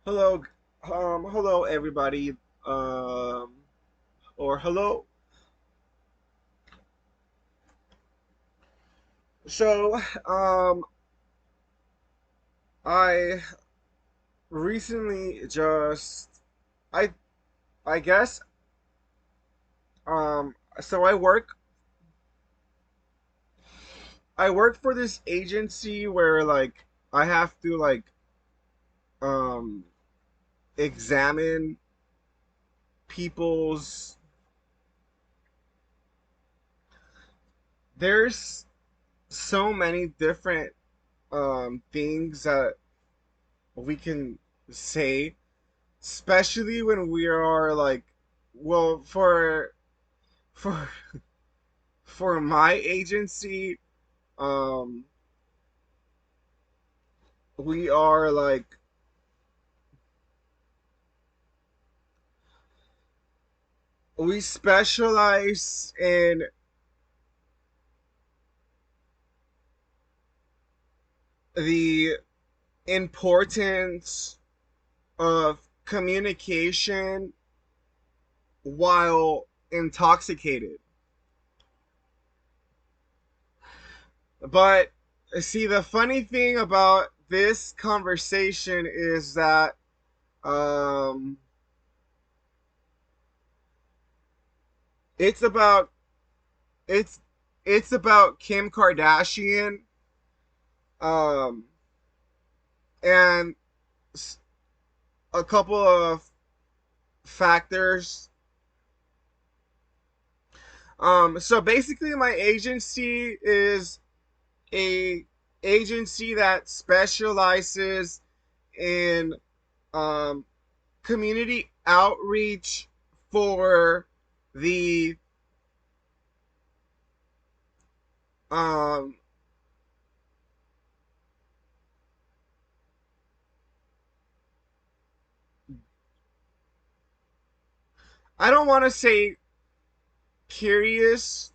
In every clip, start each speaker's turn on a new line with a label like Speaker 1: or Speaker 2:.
Speaker 1: Hello, hello everybody, um, or hello. So, I recently I, I guess, so I work for this agency where I have to um, examine people's. There's so many different things that we can say, especially when we are well, for for my agency, um we are we specialize in the importance of communication while intoxicated. But see, the funny thing about this conversation is that um it's about it's it's about Kim Kardashian, um and a couple of factors. So basically, my agency is a agency that specializes in um, community outreach for the um, I don't want to say curious.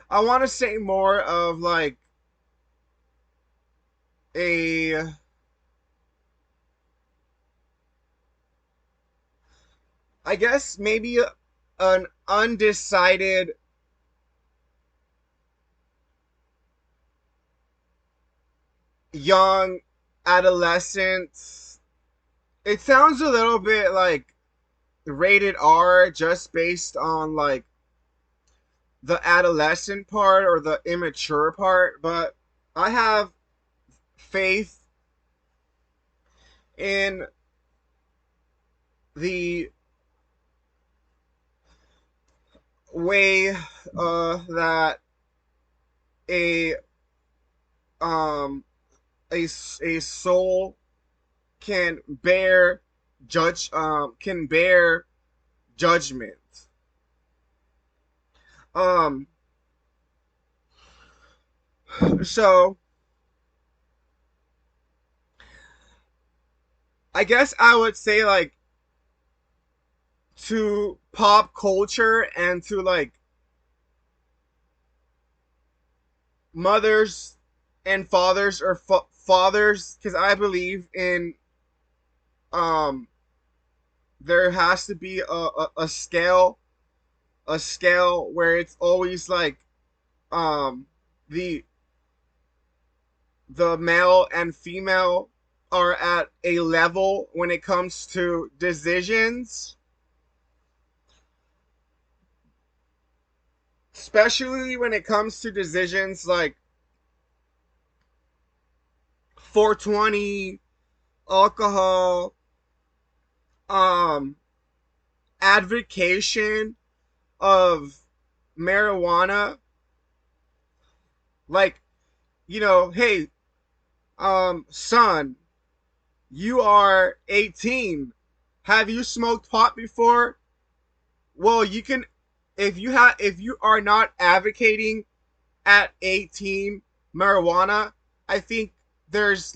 Speaker 1: I want to say more of a I guess maybe an undecided young adolescent. It sounds a little bit like rated R just based on the adolescent part or the immature part, but I have faith in the way that a um a soul can bear judgment. Um so I guess I would say to pop culture and to mothers and fathers or fathers, because I believe in um there has to be a scale where it's always um the the male and female are at a level when it comes to decisions, especially when it comes to decisions like 420, alcohol, um advocation of marijuana. Like, hey, son, you are 18. Have you smoked pot before? Well, you can, if you are not advocating at 18 marijuana, I think there's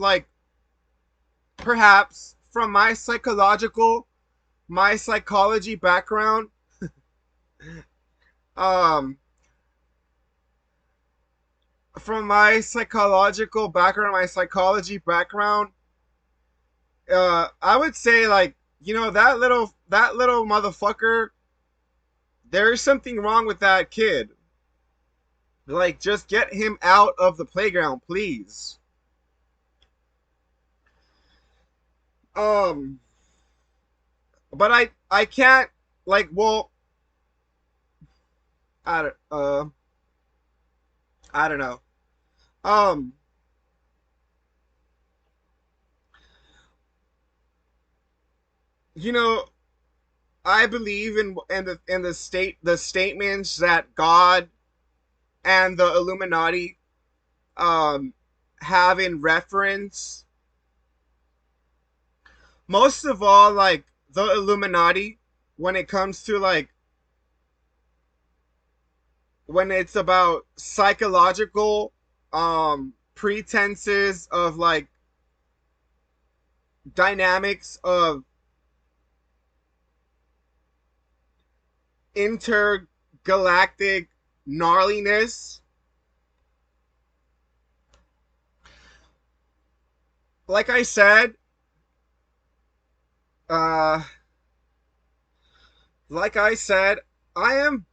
Speaker 1: perhaps from my psychology background, um from my psychology background, I would say like, that little motherfucker. There is something wrong with that kid. Like, just get him out of the playground, please. Um, but I can't, like, well, I don't I don't know. Um, you know, I believe in the statements that God and the Illuminati um have in reference. Most of all, like the Illuminati, when it comes to like when it's about psychological pretenses of like dynamics of intergalactic gnarliness. Like I said, uh like I said, I am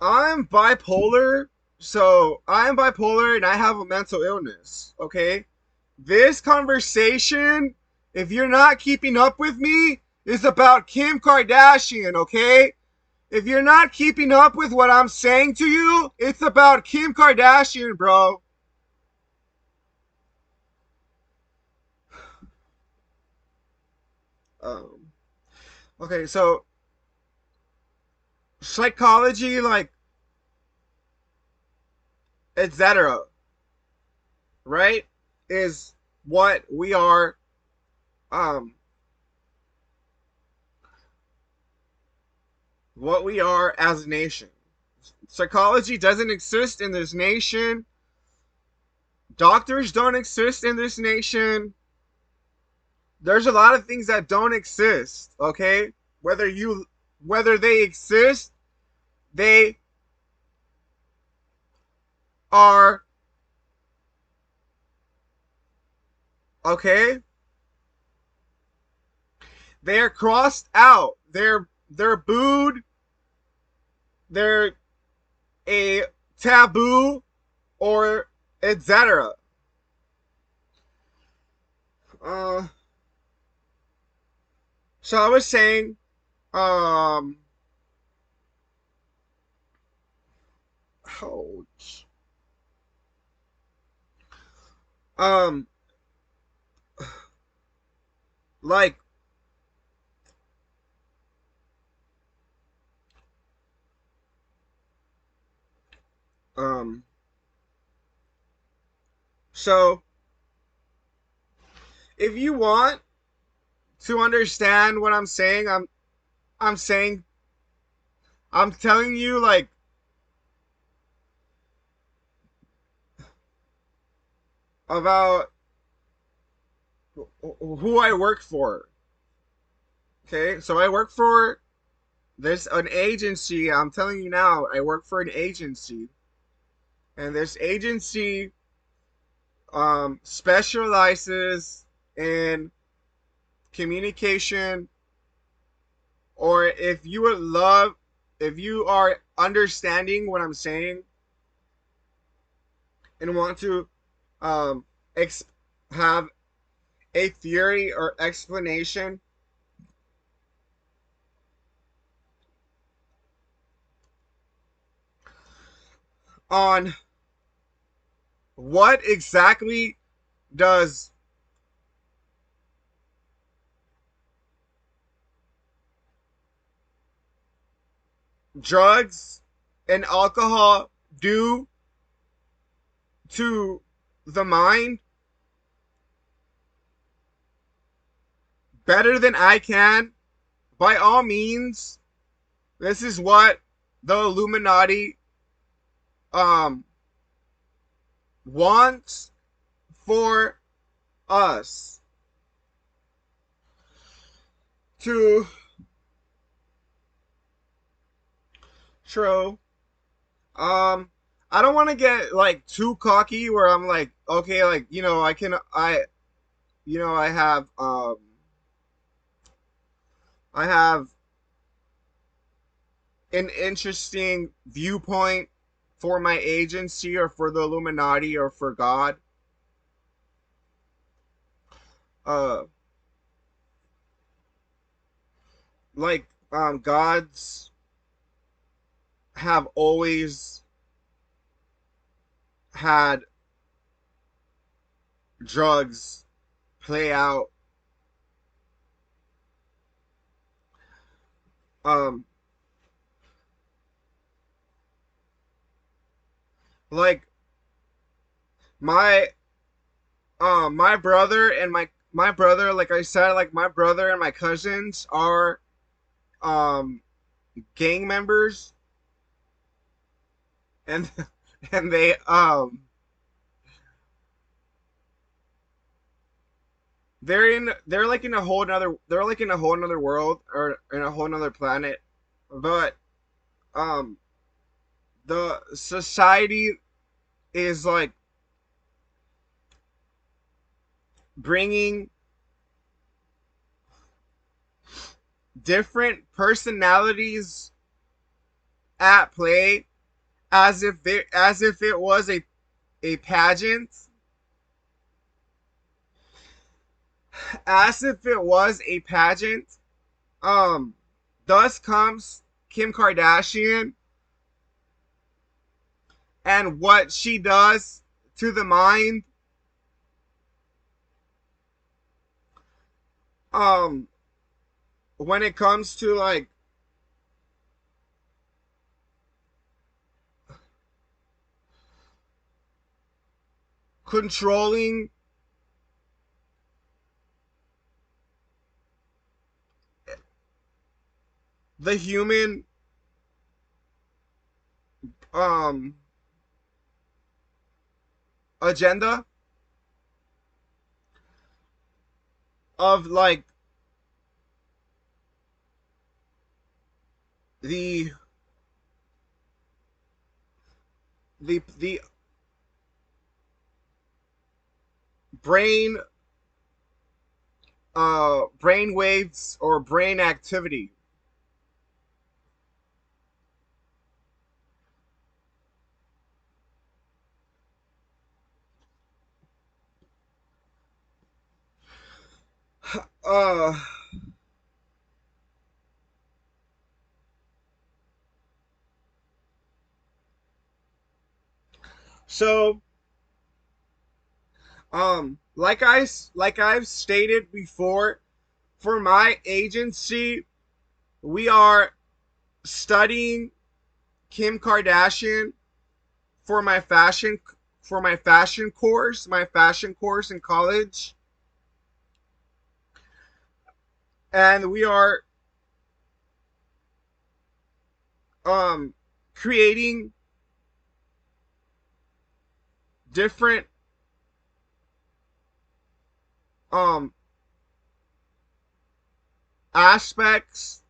Speaker 1: I'm bipolar, so I am bipolar and I have a mental illness, okay? This conversation, if you're not keeping up with me, is about Kim Kardashian, okay? If you're not keeping up with what I'm saying to you, it's about Kim Kardashian, bro. Um, okay, so psychology, like, etc., right, is what we are, um, what we are as a nation. Psychology doesn't exist in this nation. Doctors don't exist in this nation. There's a lot of things that don't exist, okay? Whether they exist, they are okay. They're crossed out. They're booed. They're a taboo or etc. Uh so I was saying um ouch. Um like um so if you want to understand what I'm saying, I'm saying I'm telling you like about who I work for. Okay, so I work for this an agency. I'm telling you now, I work for an agency, and this agency specializes in communication. Or if you are understanding what I'm saying and want to um, ex- have a theory or explanation on what exactly does drugs and alcohol do to the mind better than I can, by all means, this is what the Illuminati um, wants for us to show. Um, I don't want to get like too cocky where I'm like, okay, like I can, you know, I have an interesting viewpoint for my agency or for the Illuminati or for God. Uh, gods have always had drugs play out. Um, like my my brother and my brother, like I said, like my brother and my cousins are um gang members, and and they're like in a whole another they're like in a whole another world or in a whole another planet, but um the society is like bringing different personalities at play as if it was a pageant, as if it was a pageant. Um, thus comes Kim Kardashian and what she does to the mind. Um, when it comes to like controlling the human um agenda of like the the brain brain waves or brain activity. Uh so like I've stated before, for my agency, we are studying Kim Kardashian for my fashion course in college, and we are um creating different um aspects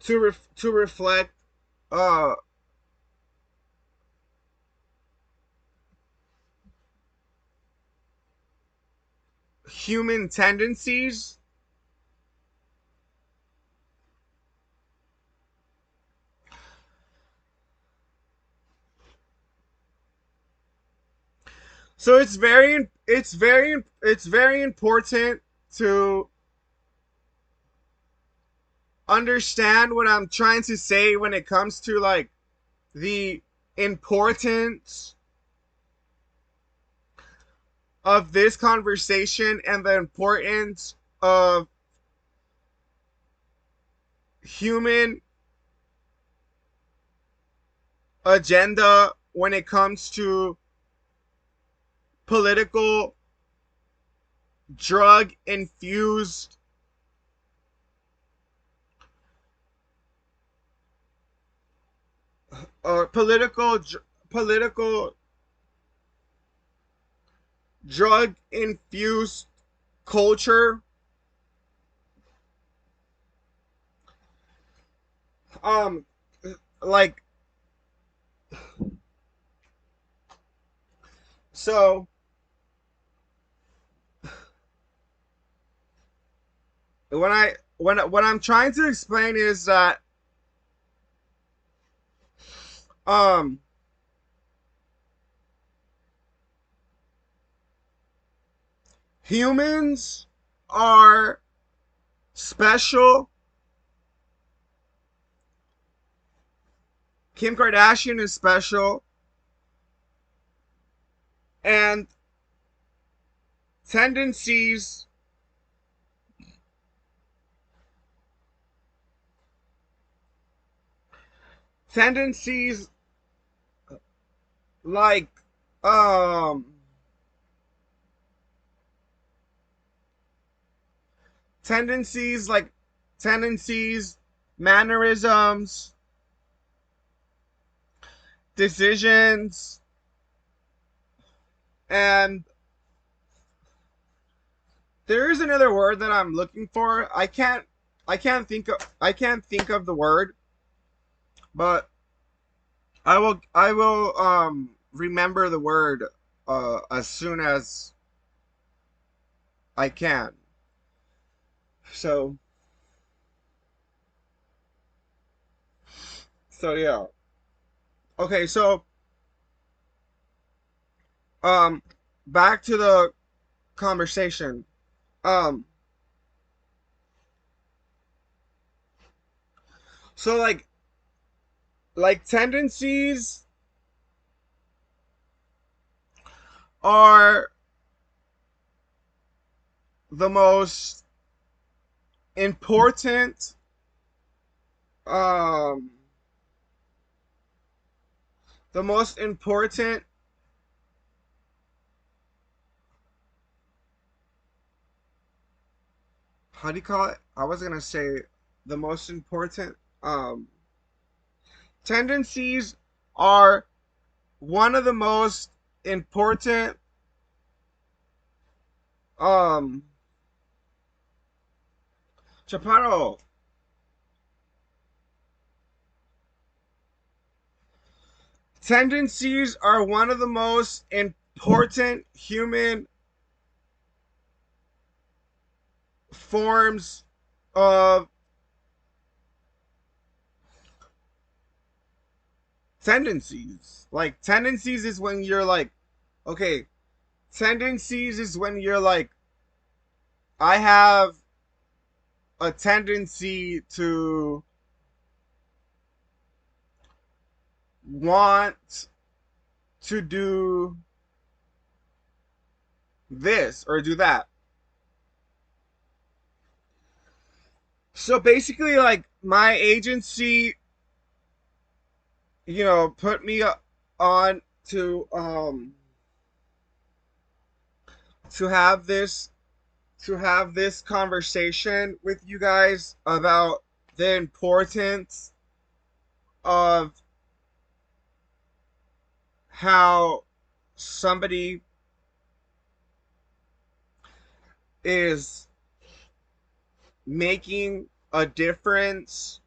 Speaker 1: to reflect uh human tendencies. So it's very important to understand what I'm trying to say when it comes to like the importance of this conversation and the importance of human agenda when it comes to political drug infused political political drug infused culture. um like So what I'm trying to explain is that um humans are special. Kim Kardashian is special, and tendencies tendencies like um tendencies like tendencies, mannerisms, decisions, and there is another word that I'm looking for. I can't think of the word, but I will remember the word as soon as I can. So yeah. Okay, so um back to the conversation. Um so tendencies are the most important um the most important how do you call it? I was gonna say the most important tendencies are one of the most important um Chaparro. Tendencies are one of the most important human forms of tendencies. Like tendencies is when you're like, okay, tendencies is when you're like, I have a tendency to want to do this or do that. So basically, like my agency, put me on to have this conversation with you guys about the importance of how somebody is making a difference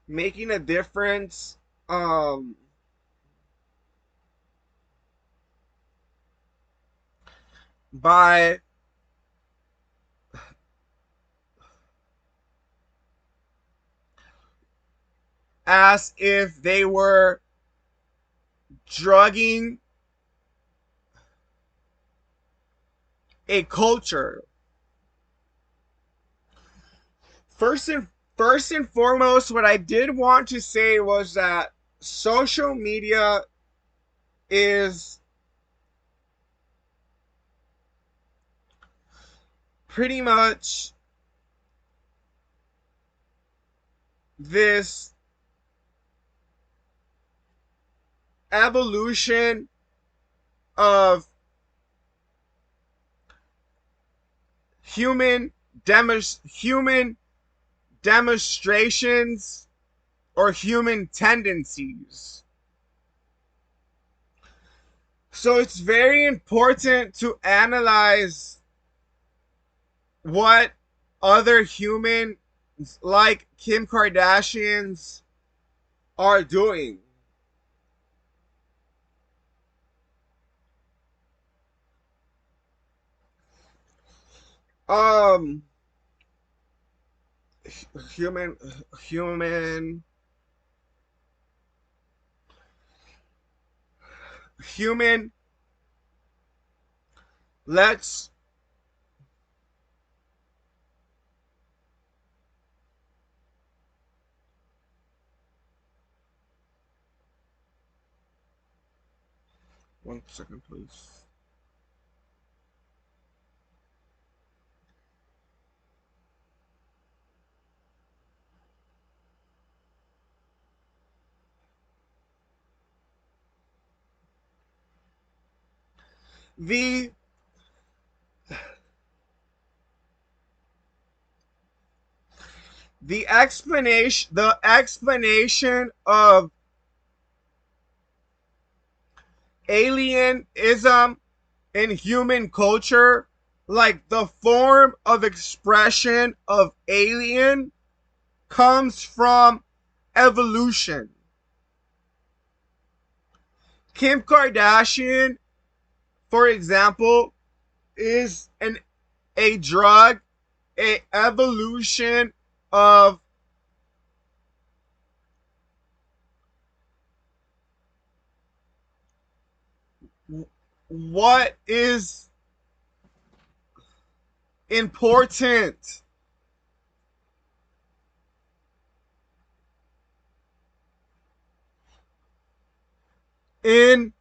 Speaker 1: making a difference um by as if they were drugging a culture. First and foremost, what I did want to say was that social media is pretty much this evolution of human human demonstrations or human tendencies. So it's very important to analyze what other humans like Kim Kardashians are doing. Um, human, human, human. Let's 1 second, please. The the explanation of alienism in human culture, like the form of expression of alien, comes from evolution. Kim Kardashian, for example, is an a drug, a evolution of what is important in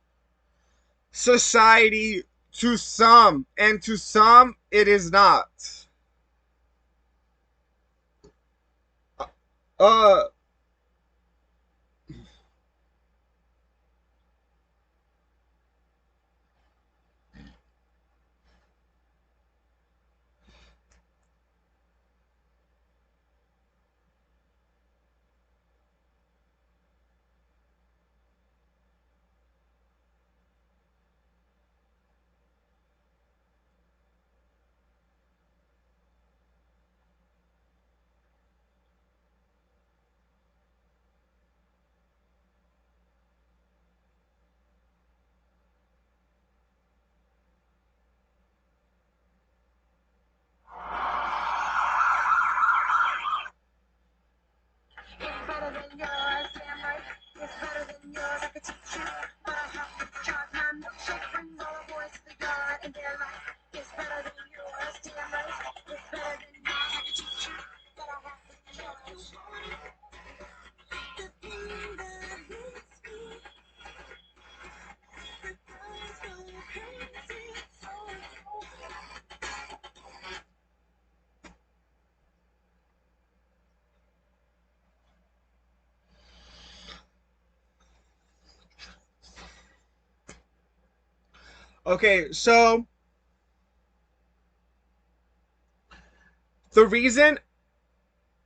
Speaker 1: society to some, and to some it is not. Uh okay, so the reason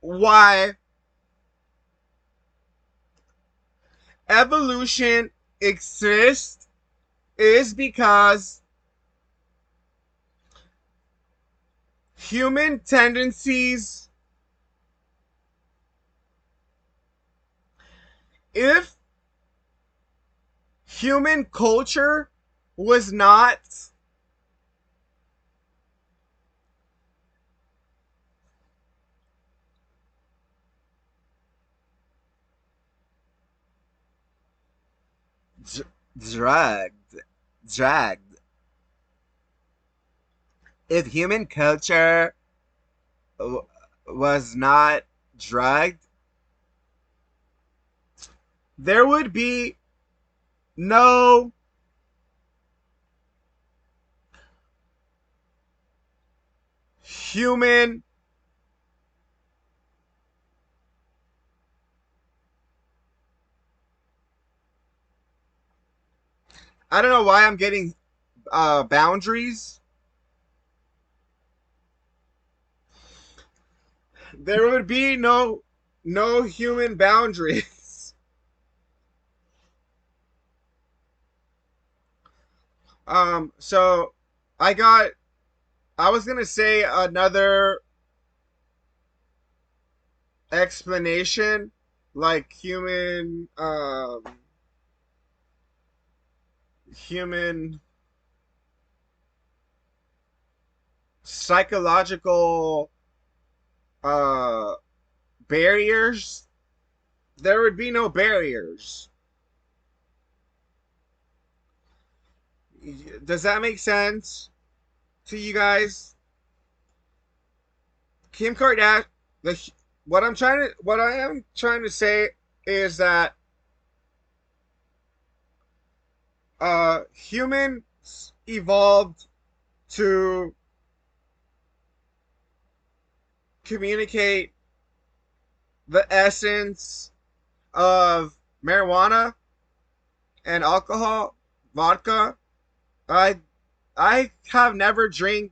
Speaker 1: why evolution exists is because human tendencies, if human culture was not drugged, dragged, if human culture was not drugged, there would be no human. I don't know why I'm getting boundaries. There would be no human boundaries. So I got. I was gonna say another explanation, like human psychological uh barriers, there would be no barriers. Does that make sense to you guys? Kim Kardashian, the what I am trying to say is that humans evolved to communicate the essence of marijuana and alcohol, vodka. I I have never drank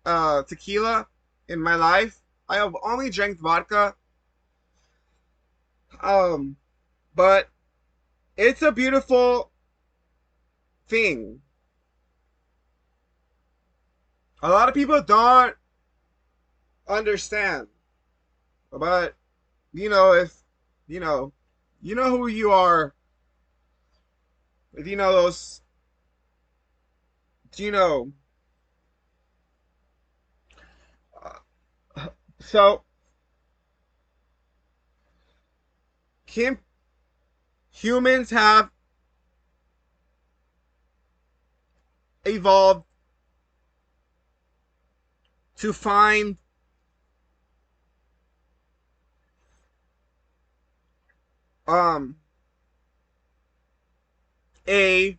Speaker 1: tequila in my life. I have only drank vodka. Um, but it's a beautiful thing. A lot of people don't understand, but if you know, you know who you are. If you know those, you know. So, Kim, humans have evolved to find um a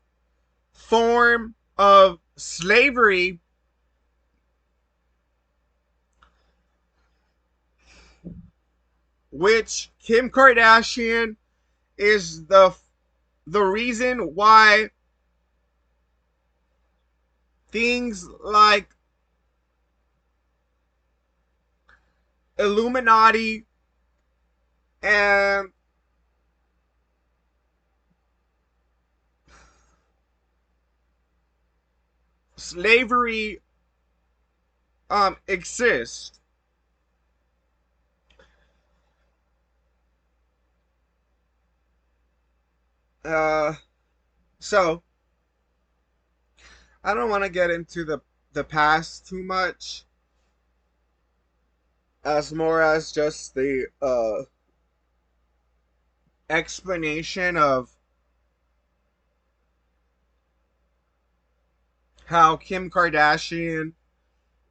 Speaker 1: form of slavery which Kim Kardashian is the reason why things like Illuminati and slavery exist. Uh, so I don't want to get into the past too much, as more as just the explanation of how Kim Kardashian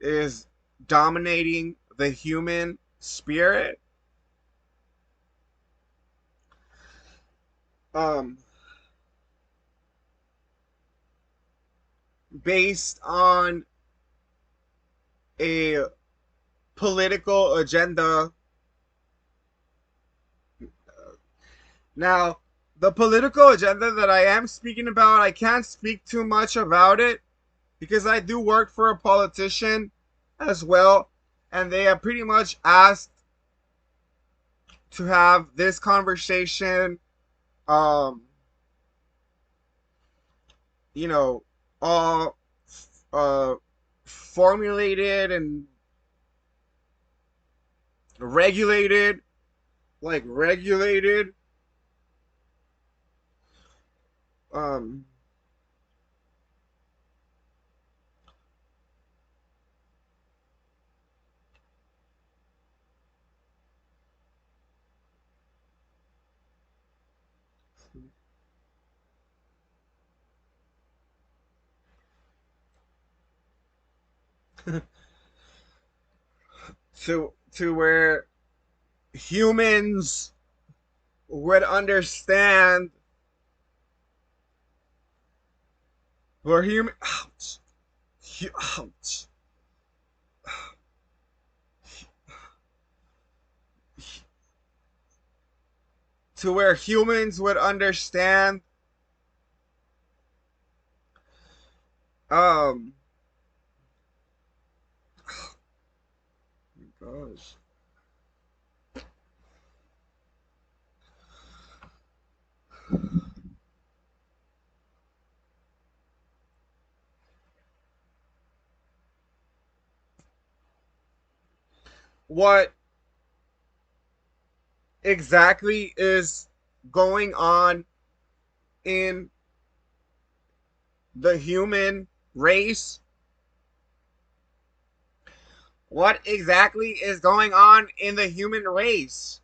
Speaker 1: is dominating the human spirit. Um, Based on a political agenda. Now, the political agenda that I am speaking about, I can't speak too much about it because I do work for a politician as well, and they have pretty much asked to have this conversation, um, you know, all uh, formulated and regulated, like regulated. Um, to where humans would understand, where human ouch, ouch, to where humans would understand um gosh, what exactly is going on in the human race. What exactly is going on in the human race?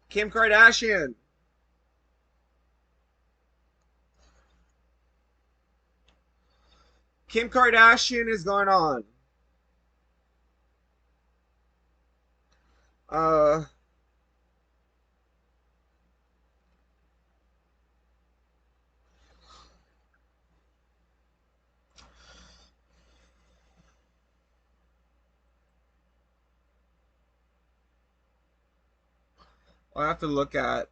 Speaker 1: Kim Kardashian. Kim Kardashian is going on. Uh, I'll have to look at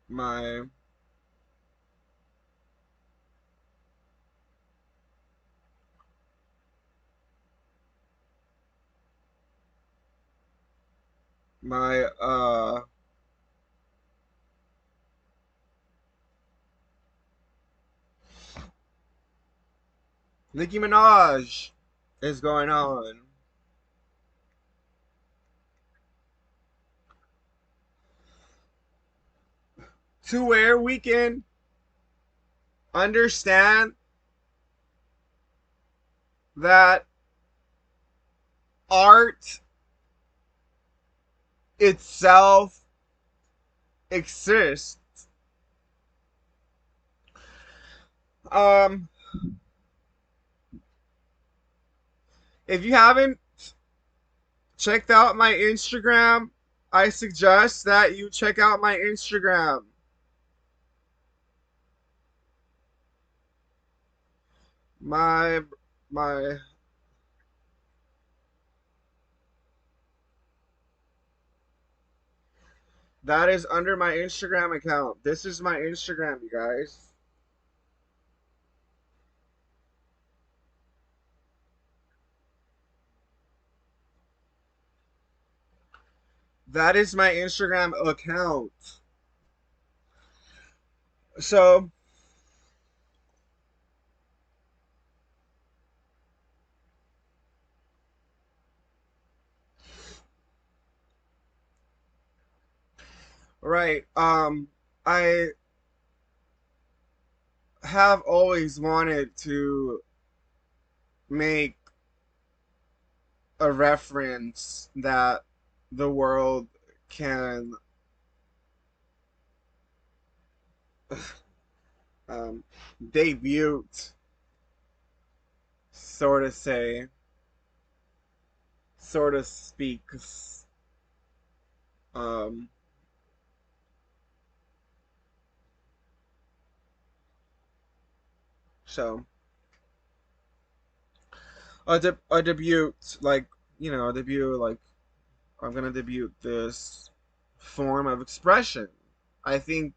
Speaker 1: my my Nicki Minaj is going on to where we can understand that art itself exists. Um, if you haven't checked out my Instagram, I suggest that you check out my Instagram. My my That is under my Instagram account. This is my Instagram, you guys. That is my Instagram account. So, right. I have always wanted to make a reference that the world can um, debut, sort of say, sort of speaks. Um, so a debut, like a debut, like I'm gonna debut this form of expression. I think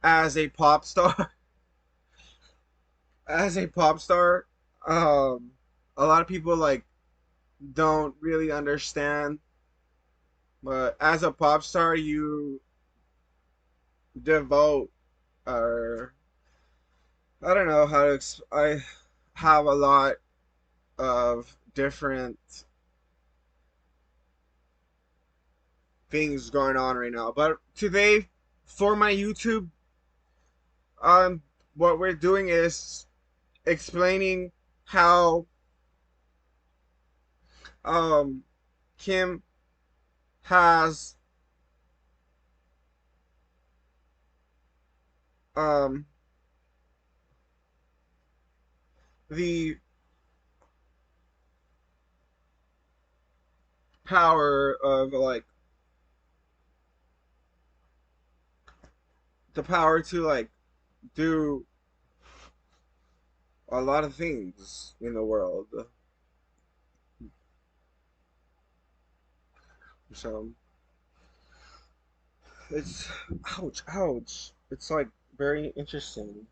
Speaker 1: as a pop star, as a pop star, um, a lot of people like don't really understand. But as a pop star, you devote, or I don't know how to. I have a lot of different things going on right now. But today, for my YouTube, um, what we're doing is explaining how um Kim has um the power of like the power to like do a lot of things in the world. So it's ouch, ouch. It's like very interesting.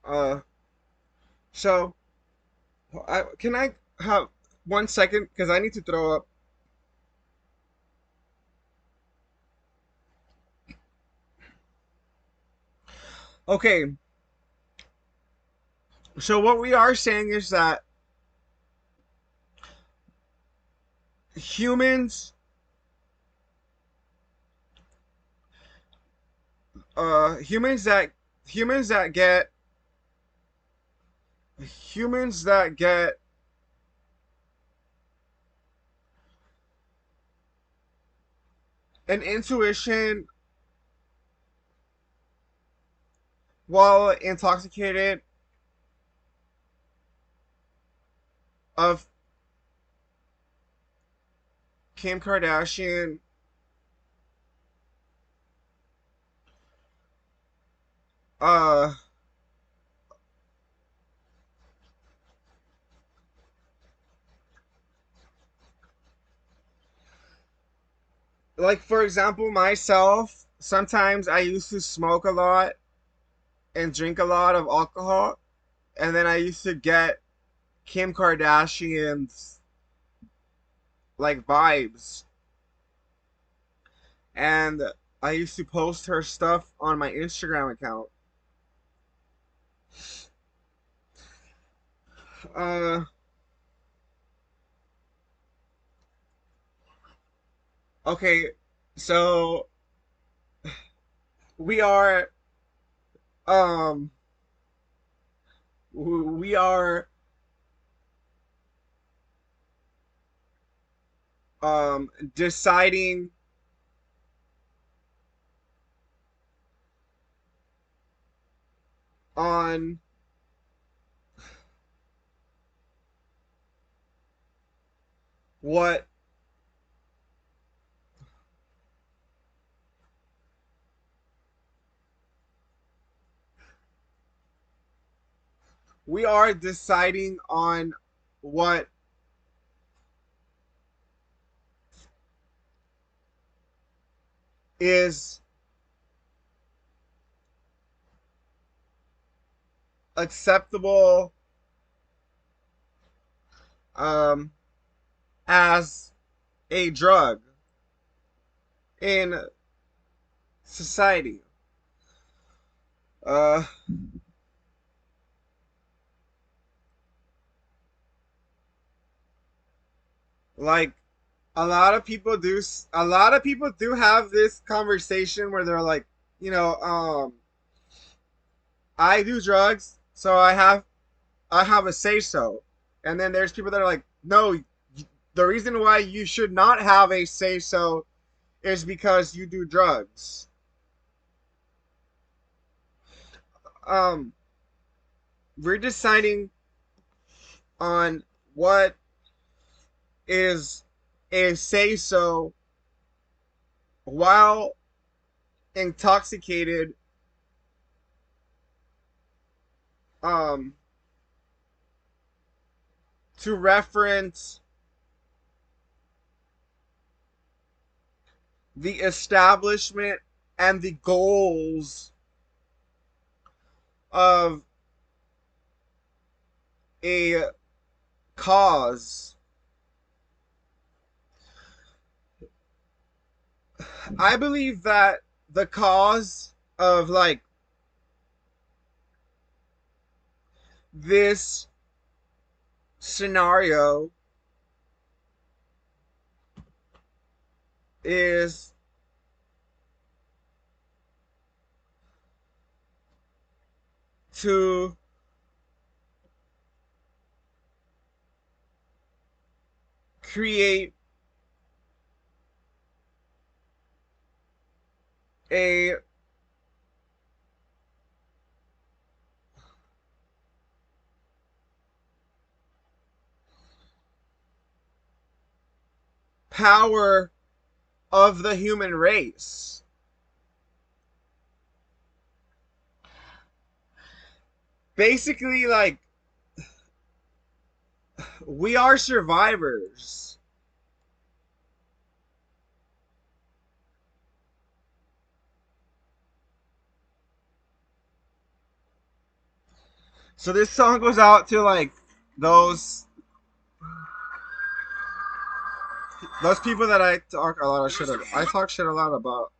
Speaker 1: Uh, so can I have 1 second because I need to throw up. Okay, so what we are saying is that humans, humans that humans that get humans that get an intuition while intoxicated of Kim Kardashian, uh, like for example, myself, sometimes I used to smoke a lot and drink a lot of alcohol, and then I used to get Kim Kardashian's like vibes, and I used to post her stuff on my Instagram account. Uh, okay, so we are um we are deciding on what we are deciding on what is acceptable um as a drug in society. Uh, like a lot of people do have this conversation where they're like, you know, I do drugs, so I have a say so. And then there's people that are like, no, the reason why you should not have a say so is because you do drugs. Um, we're deciding on what is a say so while intoxicated, um, to reference the establishment and the goals of a cause. I believe that the cause of like this scenario is to create a power of the human race. Basically, like, we are survivors. So this song goes out to like those those people that I talk a lot of shit about. I talk shit a lot about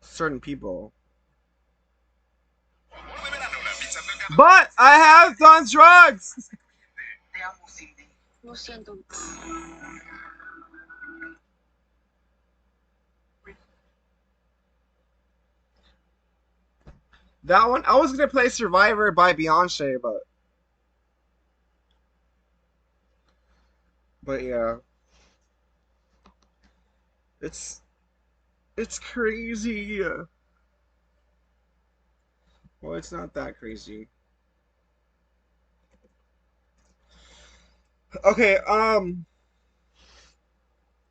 Speaker 1: certain people. But I have done drugs. That one, I was gonna play Survivor by Beyonce, but yeah, it's it's crazy. Well, it's not that crazy. Okay,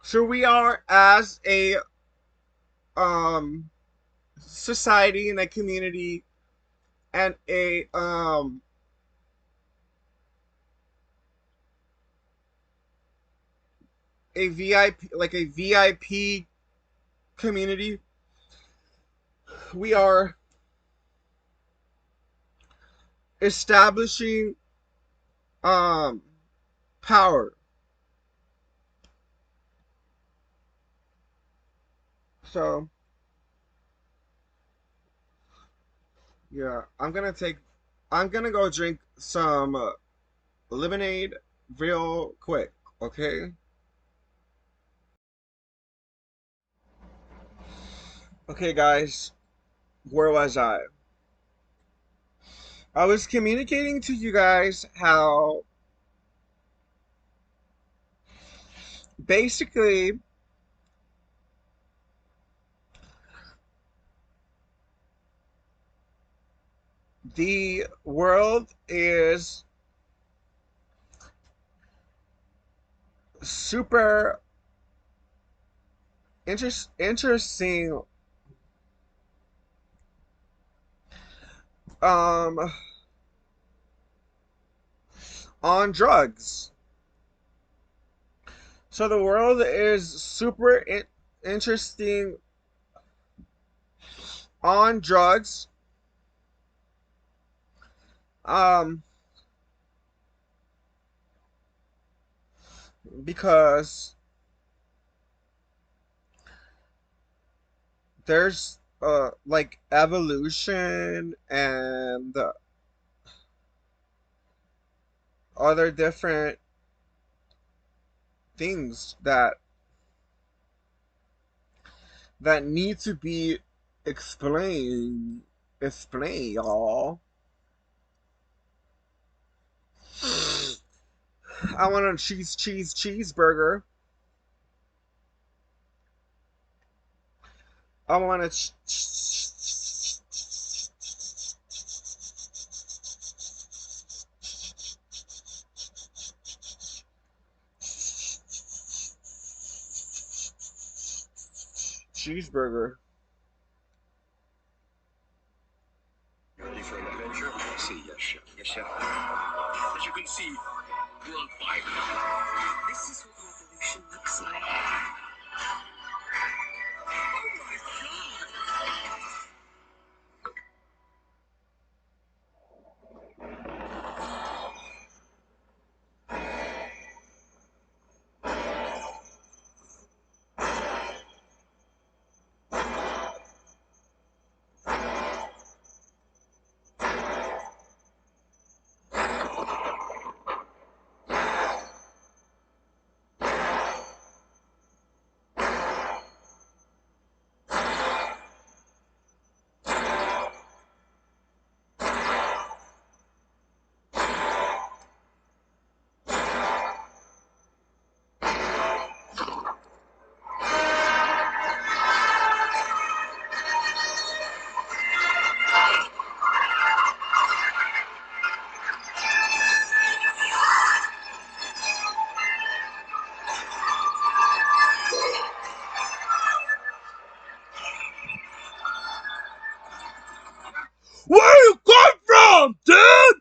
Speaker 1: so we are as a um society and a community and a VIP, like a VIP community. We are establishing um power. So yeah, I'm gonna go drink some lemonade real quick. Okay. Okay, guys, where was I? I was communicating to you guys how basically the world is super interesting um on drugs. So the world is super interesting on drugs um because there's like evolution and other different things that need to be explained. Explain, y'all. I want a cheeseburger. I want a cheeseburger.
Speaker 2: Ready for an adventure? See, yes, chef. Yes, chef. As you can see, we're on fire. This is what revolution looks like.
Speaker 1: Where you come from, dude?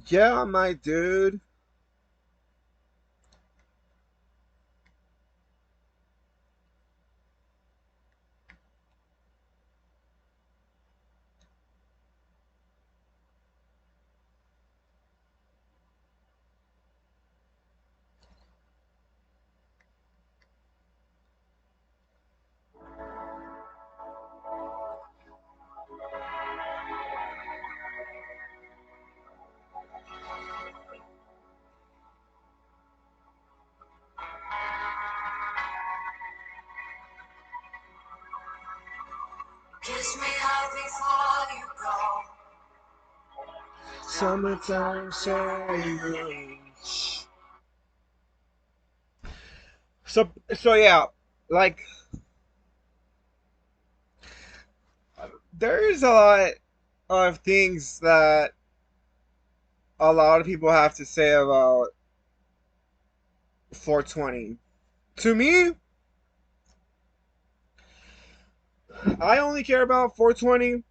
Speaker 1: Yeah, my dude. me out before you go. Summertime change. So yeah, like there's a lot of things that a lot of people have to say about 420. To me, I only care about 420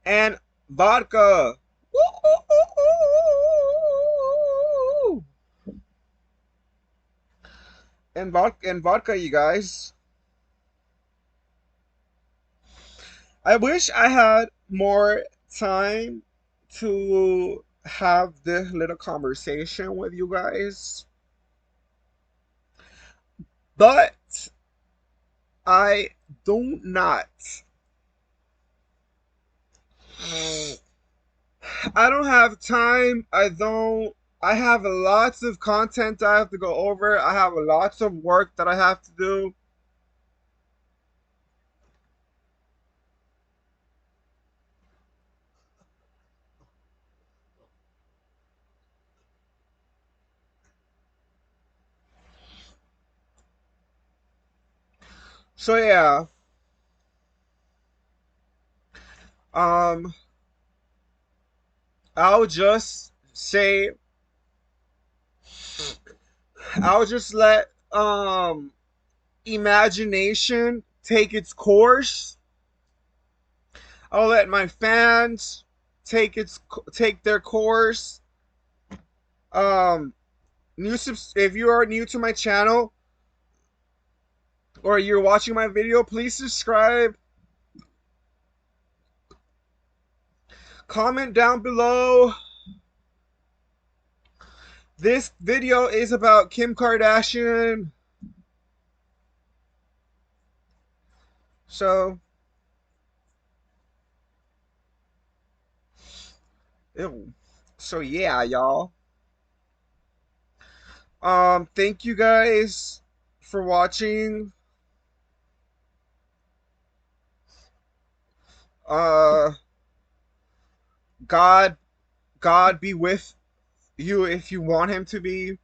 Speaker 1: and vodka. And vodka, you guys. I wish I had more time to have this little conversation with you guys, but I do not. I don't have time. I have lots of content I have to go over. I have lots of work that I have to do. So yeah, um, I'll just say I'll just let imagination take its course. I'll let my fans take their course. Um, if you are new to my channel or you're watching my video, please subscribe. Comment down below. This video is about Kim Kardashian. So, ew. So yeah, y'all. Thank you guys for watching. Uh, God, God be with you if you want him to be.